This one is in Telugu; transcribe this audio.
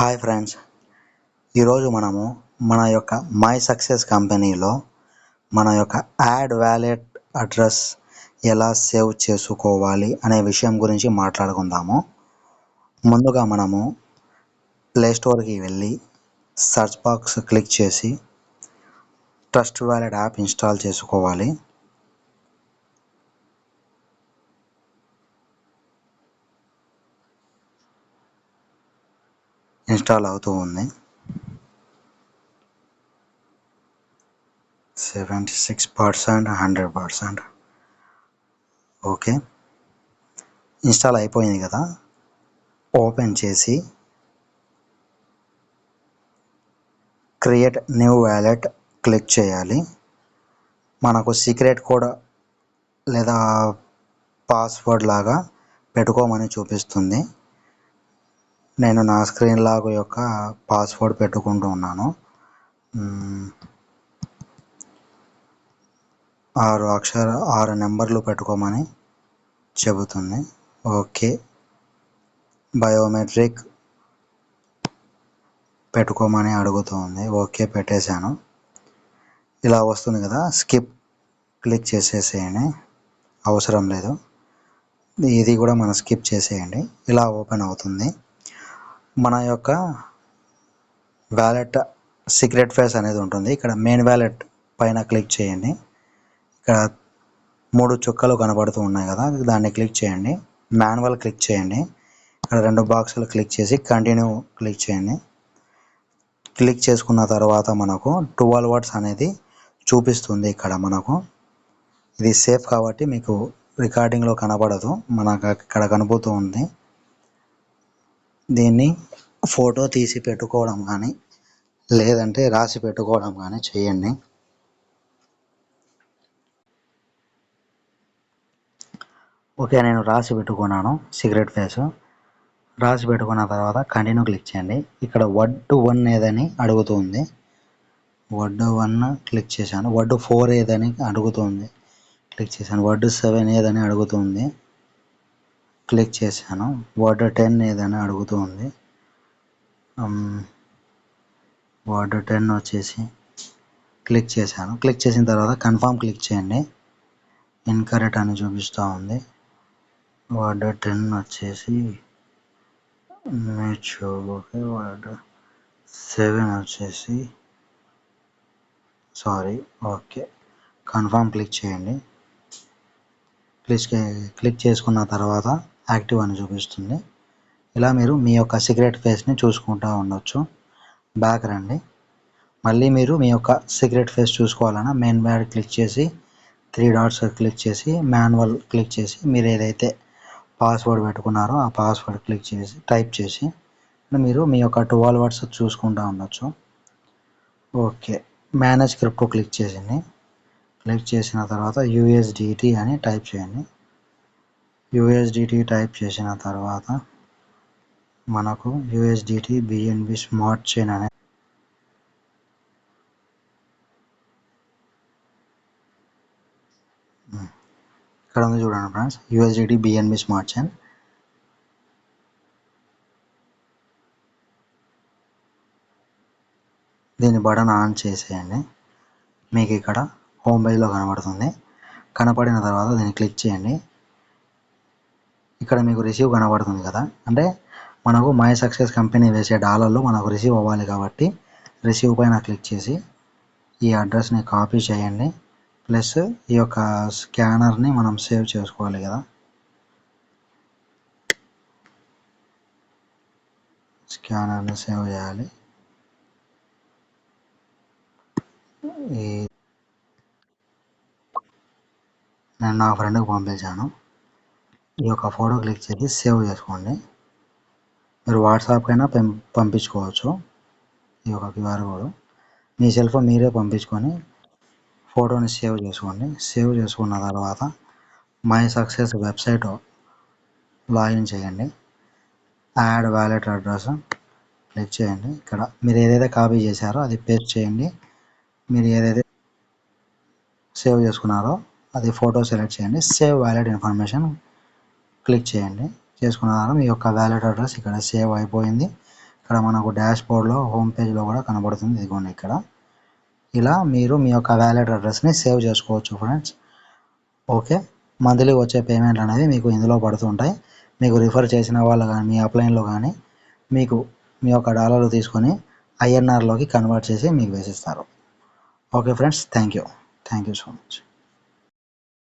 హాయ్ ఫ్రెండ్స్, ఈరోజు మనము మన యొక్క మై సక్సెస్ కంపెనీలో మన యొక్క యాడ్ వ్యాలెట్ అడ్రస్ ఎలా సేవ్ చేసుకోవాలి అనే విషయం గురించి మాట్లాడుకుందాము. ముందుగా మనము ప్లేస్టోర్కి వెళ్ళి సెర్చ్ బాక్స్ క్లిక్ చేసి ట్రస్ట్ వ్యాలెట్ యాప్ ఇన్స్టాల్ చేసుకోవాలి. ఇన్స్టాల్ అవుతూ ఉంది. 76%, 100%. ఓకే, ఇన్స్టాల్ అయిపోయింది కదా. ఓపెన్ చేసి క్రియేట్ న్యూ వ్యాలెట్ క్లిక్ చేయాలి. మనకు సీక్రెట్ కోడ్ లేదా పాస్వర్డ్ లాగా పెట్టుకోమని చూపిస్తుంది. నేను నా స్క్రీన్ లాగ్ యొక్క పాస్వర్డ్ పెట్టుకుంటూ ఉన్నాను. 6 నెంబర్లు పెట్టుకోమని చెబుతుంది. ఓకే, బయోమెట్రిక్ పెట్టుకోమని అడుగుతుంది. ఓకే, పెట్టేశాను. ఇలా వస్తుంది కదా, స్కిప్ క్లిక్ చేసేసేయండి, అవసరం లేదు. ఇది కూడా మనం స్కిప్ చేసేయండి. ఇలా ఓపెన్ అవుతుంది. మన యొక్క వ్యాలెట్ సీక్రెట్ ఫేస్ అనేది ఉంటుంది. ఇక్కడ మెయిన్ వ్యాలెట్ పైన క్లిక్ చేయండి. ఇక్కడ 3 చుక్కలు కనబడుతూ ఉన్నాయి కదా, దాన్ని క్లిక్ చేయండి. మాన్యువల్ క్లిక్ చేయండి. ఇక్కడ 2 బాక్సులు క్లిక్ చేసి కంటిన్యూ క్లిక్ చేయండి. క్లిక్ చేసుకున్న తర్వాత మనకు 12 వర్డ్స్ అనేది చూపిస్తుంది. ఇక్కడ మనకు ఇది సేఫ్ కాబట్టి మీకు రికార్డింగ్లో కనబడదు, మనకు ఇక్కడ కనబడుతూ ఉంది. దీన్ని ఫోటో తీసి పెట్టుకోవడం కానీ లేదంటే రాసి పెట్టుకోవడం కానీ చేయండి. ఓకే, నేను రాసి పెట్టుకున్నాను సీక్రెట్ ఫేస్. రాసి పెట్టుకున్న తర్వాత కంటిన్యూ క్లిక్ చేయండి. ఇక్కడ వర్డ్ 1 ఏదని అడుగుతుంది. వర్డ్ 1 క్లిక్ చేశాను. వర్డ్ 4 ఏదని అడుగుతుంది. క్లిక్ చేశాను. వర్డ్ 7 ఏదని అడుగుతుంది. క్లిక్ చేశాను. వర్డ్ 10 ఏదని అడుగుతుంది. వర్డ్ 10 వచ్చేసి క్లిక్ చేశాను. క్లిక్ చేసిన తర్వాత కన్ఫర్మ్ క్లిక్ చేయండి. ఇన్కరెక్ట్ అని చూపిస్తూ ఉంది. వర్డ్ 10 వచ్చేసి వర్డ్ 7 వచ్చేసి ఓకే, కన్ఫర్మ్ క్లిక్ చేయండి. క్లిక్ చేసుకున్న తర్వాత యాక్టివ్ అని చూపిస్తుంది. ఇలా మీరు మీ యొక్క సీక్రెట్ ఫేస్ని చూసుకుంటూ ఉండొచ్చు. బ్యాక్ రండి. మళ్ళీ మీరు మీ యొక్క సీక్రెట్ ఫేస్ చూసుకోవాలన్నా మెయిన్ బ్యాడ్ క్లిక్ చేసి 3 డాట్స్ క్లిక్ చేసి మాన్యువల్ క్లిక్ చేసి మీరు ఏదైతే పాస్వర్డ్ పెట్టుకున్నారో ఆ పాస్వర్డ్ క్లిక్ చేసి టైప్ చేసి మీరు మీ యొక్క 12 వర్డ్స్ చూసుకుంటూ ఉండొచ్చు. ఓకే, మేనేజ్ క్రిప్టో క్లిక్ చేసింది. క్లిక్ చేసిన తర్వాత USDT అని టైప్ చేయండి. USDT టైప్ చేసిన తర్వాత మనకు USDT BNB స్మార్ట్ చైన్ అనే ఇక్కడ ఉంది చూడండి friends, USDT BNB smart chain. దీని బటన్ ఆన్ చేసేయండి. మీకు ఇక్కడ హోమ్ పేజ్లో కనబడుతుంది. కనపడిన తర్వాత దీన్ని క్లిక్ చేయండి. ఇక్కడ మీకు రిసీవ్ కనబడుతుంది కదా, అంటే మనకు మై సక్సెస్ కంపెనీ వేసే డాలర్లు మనకు రిసీవ్ అవ్వాలి కాబట్టి రిసీవ్ పైన క్లిక్ చేసి ఈ అడ్రస్ని కాపీ చేయండి. ప్లస్ ఈ యొక్క స్కానర్ని మనం సేవ్ చేసుకోవాలి కదా, స్కానర్ని సేవ్ చేయాలి. నేను నా ఫ్రెండ్కి పంపించాను. ఈ యొక్క ఫోటో క్లిక్ చేసి సేవ్ చేసుకోండి. మీరు వాట్సాప్ అయినా పంపించుకోవచ్చు. ఈ యొక్క QR కోడ్ మీ సెల్ ఫోన్ మీరే పంపించుకొని ఫోటోని సేవ్ చేసుకోండి. సేవ్ చేసుకున్న తర్వాత మై సక్సెస్ వెబ్సైట్ లాగిన్ చేయండి. యాడ్ వ్యాలెట్ అడ్రస్ క్లిక్ చేయండి. ఇక్కడ మీరు ఏదైతే కాపీ చేశారో అది పేస్ట్ చేయండి. మీరు ఏదైతే సేవ్ చేసుకున్నారో అది ఫోటో సెలెక్ట్ చేయండి. సేవ్ వ్యాలెట్ ఇన్ఫర్మేషన్ క్లిక్ చేయండి. చేసుకున్న తర్వాత మీ యొక్క వ్యాలెట్ అడ్రస్ ఇక్కడ సేవ్ అయిపోయింది. ఇక్కడ మనకు డాష్ బోర్డ్లో హోమ్ పేజ్లో కూడా కనబడుతుంది. ఇదిగోండి ఇక్కడ. ఇలా మీరు మీ యొక్క వ్యాలెట్ అడ్రస్ని సేవ్ చేసుకోవచ్చు ఫ్రెండ్స్. ఓకే, మంత్లీ వచ్చే పేమెంట్లు అనేది మీకు ఇందులో పడుతుంటాయి. మీకు రిఫర్ చేసిన వాళ్ళు కానీ మీ అప్లైన్లో కానీ మీకు మీ యొక్క డాలర్లు తీసుకొని ఐఎన్ఆర్లోకి కన్వర్ట్ చేసి మీకు వేసిస్తారు. Okay friends, thank you so much.